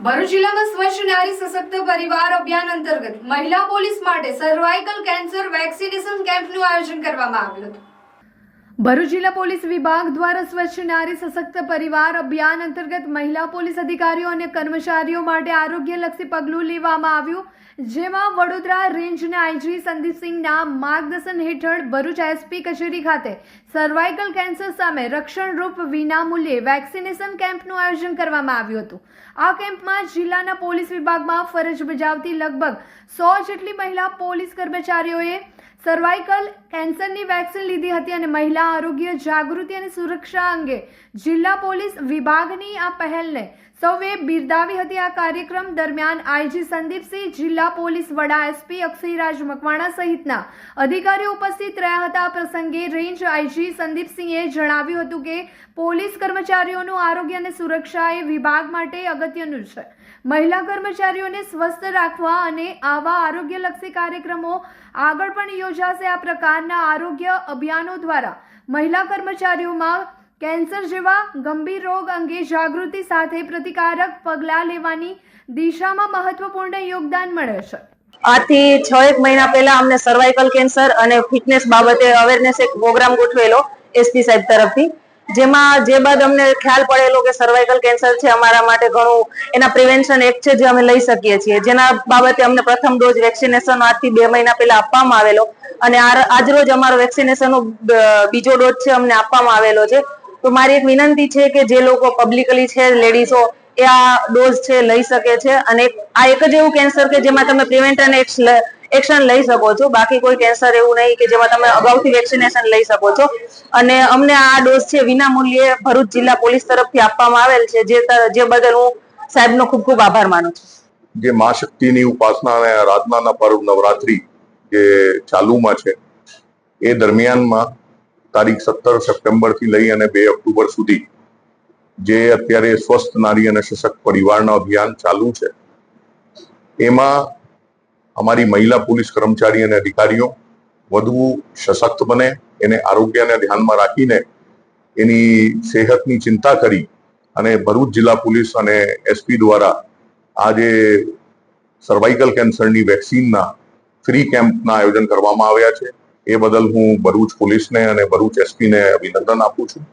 ભરૂચ જિલ્લામાં સ્વચ્છ નારી સશક્ત પરિવાર અભિયાન અંતર્ગત મહિલા પોલીસ માટે સર્વાઇકલ કેન્સર વેક્સિનેશન કેમ્પનું આયોજન કરવામાં આવ્યું હતું। ભરૂચ જિલ્લા પોલીસ વિભાગ દ્વારા સ્વચ્છ નારી સશક્ત પરિવાર અભિયાન અંતર્ગત મહિલા પોલીસ અધિકારીઓ અને કર્મચારીઓ માટે આરોગ્યલક્ષી પગલું લેવામાં આવ્યું, જેમાં વડોદરા રેન્જના આઈજી સંદીપસિંહના માર્ગદર્શન હેઠળ ભરૂચ એસપી કચેરી ખાતે સર્વાઇકલ કેન્સર સામે રક્ષણરૂપ વિનામૂલ્યે વેક્સિનેશન કેમ્પનું આયોજન કરવામાં આવ્યું હતું। આ કેમ્પમાં જિલ્લાના પોલીસ વિભાગમાં ફરજ બજાવતી લગભગ 100 જેટલી મહિલા પોલીસ કર્મચારીઓએ સર્વાઇકલ કેન્સરની વેક્સિન લીધી હતી અને મહિલા આરોગ્ય જાગૃતિ અને સુરક્ષા અંગે જિલ્લા પોલીસ વિભાગની આ પહેલને સૌએ બિરદાવી હતી। આ કાર્યક્રમ દરમિયાન આઈજી સંદીપસિંહ, જિલ્લા પોલીસ વડા એસપી અક્ષયરાજ મકવાણા સહિતના અધિકારીઓ ઉપસ્થિત રહ્યા હતા। આ પ્રસંગે રેન્જ આઈજી સંદીપસિંહે જણાવ્યું હતું કે પોલીસ કર્મચારીઓનું આરોગ્ય અને સુરક્ષા એ વિભાગ માટે અગત્યનું છે। મહિલા કર્મચારીઓને સ્વસ્થ રાખવા અને આવા આરોગ્યલક્ષી કાર્યક્રમો આગળ પણ યોજાશે। આ પ્રકારના આરોગ્ય અભિયાનો દ્વારા મહિલા કર્મચારીઓમાં કેન્સર જેવા ગંભીર રોગ અંગે જાગૃતિ સાથે પ્રતિકારક પગલાં લેવાની દિશામાં મહત્વપૂર્ણ યોગદાન મળે છે। આથી 6 મહિના પહેલા અમને સર્વાઇકલ કેન્સર અને ફિટનેસ બાબતે અવેરનેસ એક પ્રોગ્રામ ગોઠવેલો એસપી સાહેબ તરફથી, જેમાં જે બાદ અમને ખ્યાલ પડેલો કે સર્વાઇકલ કેન્સર છે અમારા માટે ઘણું એના પ્રિવેન્શન એક છે જે અમે લઈ શકીએ છીએ, જેના બાબતે અમને પ્રથમ ડોઝ વેક્સિનેશન આજથી 2 મહિના પહેલા આપવામાં આવેલો અને આજરોજ અમારો વેક્સિનેશનનો બીજો ડોઝ છે અમને આપવામાં આવેલો છે। તો મારી એક વિનંતી છે કે જે લોકો પબ્લિકલી છે, લેડીઝો, એ આ ડોઝ છે લઈ શકે છે અને આ એક જ એવું કેન્સર કે જેમાં તમે પ્રિવેન્શન એક્શન લઈ શકો છો, બાકી કોઈ કેન્સર એવું નહીં કે જેમાં તમે અગાઉથી વેક્સિનેશન લઈ શકો છો। અને અમને આ ડોઝ છે વિના મૂલ્યે ભરૂચ જિલ્લા પોલીસ તરફથી આપવામાં આવેલ છે, જે બદલ હું સાહેબનો ખૂબ ખૂબ આભાર માનું છું। જે મા શક્તિની ઉપાસના અને આરાધનાના પર્વ નવરાત્રી જે ચાલુમાં છે એ દરમિયાનમાં તારીખ 17 સપ્ટેમ્બરથી લઈ અને 2 ઓક્ટોબર સુધી જે અત્યારે સ્વસ્થ નારી અને સશક્ત પરિવારનો અભિયાન ચાલુ છે, એમાં અમારી મહિલા પોલીસ કર્મચારી અને અધિકારીઓ વધુ સશક્ત બને, એને આરોગ્યને ધ્યાનમાં રાખીને એની સેહતની ચિંતા કરી અને ભરૂચ જિલ્લા પોલીસ અને એસપી દ્વારા આજે સર્વાઇકલ કેન્સરની વેક્સિનના ફ્રી કેમ્પના આયોજન કરવામાં આવ્યા છે। એ બદલ હું ભરૂચ પોલીસને અને ભરૂચ એસપીને અભિનંદન આપું છું।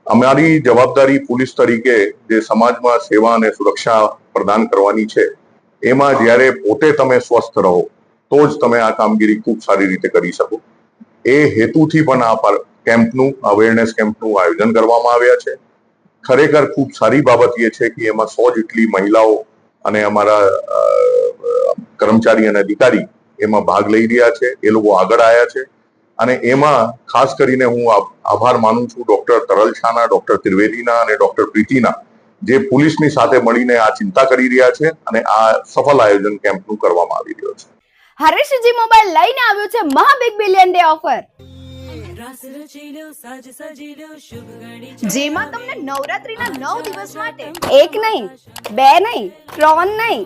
અમારી જવાબદારી પોલીસ તરીકે જે સમાજમાં સેવા અને સુરક્ષા પ્રદાન કરવાની છે, એમાં જ્યારે પોતે તમે સ્વસ્થ રહો તો જ તમે આ કામગીરી ખૂબ સારી રીતે કરી શકો। એ હેતુથી પણ આ કેમ્પનું અવેરનેસ કેમ્પનું આયોજન કરવામાં આવ્યા છે। ખરેખર ખૂબ સારી બાબત એ છે કે એમાં 100 જેટલી મહિલાઓ અને અમારા કર્મચારી અને અધિકારી એમાં ભાગ લઈ રહ્યા છે, એ લોકો આગળ આવ્યા છે અને એમાં ખાસ કરીને હું આભાર માનું છું ડોક્ટર તરલ શાહના, ડોક્ટર ત્રિવેદીના અને ડોક્ટર પ્રીતિના, જે પોલીસની સાથે મળીને આ ચિંતા કરી રહ્યા છે અને આ સફળ આયોજન કેમ્પનું કરવામાં આવી રહ્યો છે। હરેશજી મોબાઈલ લઈને આવ્યો છે મહા બિગ બિલિયન ડે ઓફર, જેમાં તમને નવરાત્રીના 9 દિવસ માટે એક નહીં, 2 નહીં, 3 નહીં,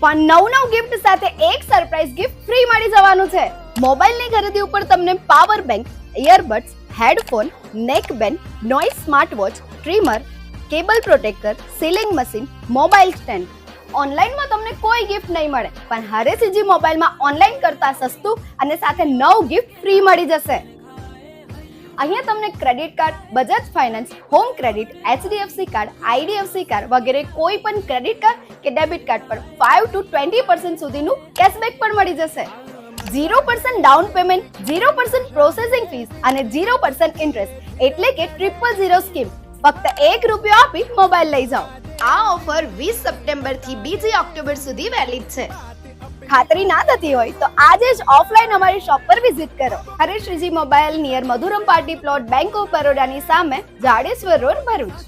પણ 9 ગિફ્ટ સાથે એક સરપ્રાઈઝ ગિફ્ટ ફ્રી મળી જવાનું છે। મોબાઈલની ખરીદી ઉપર તમને પાવર બેંક, ઇયરબડ્સ, હેડફોન, નેક band, noise smart watch, trimmer, cable protractor, sealing machine, mobile stand, ઓનલાઈનમાં તમને કોઈ ગિફ્ટ નહીં મળે, પણ હરેશજી મોબાઈલમાં ઓનલાઈન કરતા સસ્તું અને સાથે 9 ગિફ્ટ ફ્રી મળી જશે। અહીંયા તમને credit card, Bajaj finance, home credit, HDFC card, IDFC card વગેરે કોઈ પણ ક્રેડિટ કાર્ડ કે ડેબિટ કાર્ડ પર 5 to 20% સુધીનું કેશબેક પણ મળી જશે। 0% ડાઉન પેમેન્ટ, 0% પ્રોસેસિંગ ફીસ અને 0% ઇન્ટરેસ્ટ, એટલે કે 000 સ્કીમ। ફક્ત ₹1 આપી મોબાઈલ લઈ જાઓ। આ ઓફર 20 સપ્ટેમ્બર થી 2 ઓક્ટોબર સુધી વેલિડ છે। ખાતરી ના થતી હોય તો આજે જ ઓફલાઈન અમારી શોપ પર વિઝિટ કરો। Hareshji mobile near Madhuram party plot, bank of બરોડાની સામે, જાડેશ્વર રોડ, ભરૂચ।